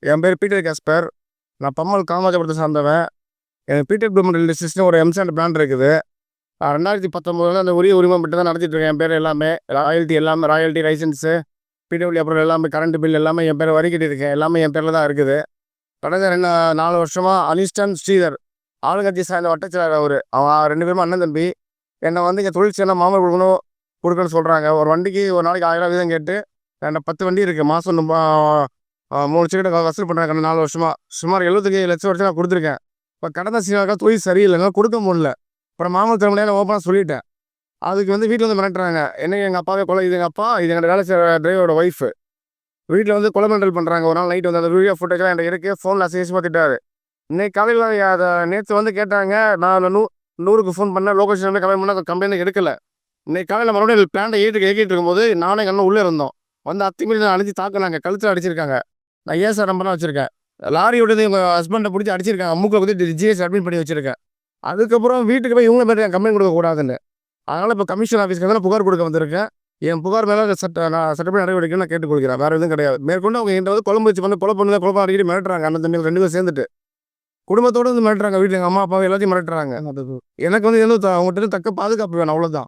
என் பேர் Peter Casper. நான் பம்மல் காமராஜபுரத்தை சார்ந்தவன். எனக்கு பீட்டர் ப்ளூமெண்ட் இண்டஸ்ட்ரீஸ்னு ஒரு எம்சாண்ட் பிராண்ட் இருக்குது. 2019 அந்த உரிய உரிமம் பெற்று தான் நடத்திட்டு இருக்கேன். என் பேர் எல்லாமே ராயல்ட்டி லைசன்ஸு பிடபிள்யூ அப்புறம் எல்லாமே கரண்ட் பில் எல்லாமே என் பேர் வரி கட்டியிருக்கேன். எல்லாமே என் பேரில் தான் இருக்குது. கடந்த 4 வருஷமாக அனிஸ்டன் ஸ்ரீதர் ஆளுங்கட்சி சார்ந்த வட்டச்செயலாளர் அவன் 2 பேரும் அண்ணன் தம்பி. என்னை வந்து இங்கே தொழில் சேர்ந்த மாமல் கொடுக்கணும்னு சொல்கிறாங்க. ஒரு வண்டிக்கு ஒரு நாளைக்கு 1000 வீதம் கேட்டு என்கிட்ட 10 வண்டி இருக்குது. மாதம் 3 டிக்கெட்டை வசூல் பண்ணுறாங்க. கடந்த 4 வருஷமாக சுமார் 75 லட்சம் வரைக்கும் நான் கொடுத்துருக்கேன். இப்போ கடந்த சில தொழில் சரியில்லைங்க, கொடுக்க முடியல. அப்புறம் மாமல் தலைமையில ஓப்பனாக சொல்லிட்டேன். அதுக்கு வந்து வீட்டில் வந்து மிரட்டுறாங்க. என்னங்க எங்கள் அப்பாவே கொலை, இது எங்கள் அப்பா, இது எங்கள் வேலை செய்கிற டிரைவரோட ஒய்ஃபு. வீட்டில் வந்து கொலை மிரட்டல் பண்ணுறாங்க. ஒரு நாள் நைட்டு வந்து அந்த வீடியோ ஃபுட்டேஜ்லாம் என்கிட்ட இருக்குது. ஃபோனில் அசிங்கமாக திட்டாரு. இன்னைக்கு காலையில் அதை நேற்று வந்து கேட்டாங்க. நான் 100க்கு ஃபோன் பண்ணேன். லொக்கேஷன் வந்து கம்ப்ளைண்ட் பண்ணால் கம்ப்ளைண்ட் எடுக்கலை. இன்னைக்கு காலையில் மறுபடியும் பிளான்ட்டை ஏற்றிட்டு இருக்கும்போது நானே எங்கள் அண்ணன் உள்ளே இருந்தோம். வந்து அத்திமீறி நான் அடித்து தாக்குனாங்க. கழுத்தில் அடிச்சிருக்காங்க. நான் ஏஎஸ்ஆர் நம்பர்லாம் வச்சுருக்கேன். லாரி விட்டது எங்கள் ஹஸ்பண்டை பிடிச்சி அடிச்சிருக்காங்க. மூக்கில் குத்தி ஜிஎஸ் அட்மிட் பண்ணி வச்சுருக்கேன். அதுக்கப்புறம் வீட்டுக்கு போய் இவங்க பேர் கம்ப்ளைண்ட் கொடுக்கக்கூடாதுன்னு. அதனால் இப்போ கமிஷன் ஆஃபீஸ்க்கு வந்து புகார் கொடுக்க வந்திருக்கேன். என் புகார் மேலே நான் சட்டப்படி நடவடிக்கை நான் கேட்டுக்கொள்கிறேன். வேறு எதுவும் கிடையாது. மேற்கொண்டு அவங்க என்கிட்ட வந்து கொலை பண்ணுங்க அடிக்கடி மிரட்டுறாங்க. அண்ணன் தம்பி 2 பேரும் சேர்ந்துட்டு குடும்பத்தோடு வந்து மிரட்டுறாங்க. வீட்டில் எங்கள் அம்மா அப்பாவை எல்லாத்தையும் மிரட்டுறாங்க. எனக்கு வந்து அவங்ககிட்ட தக்க பாதுகாப்பு வேணும், அவ்வளோதான்.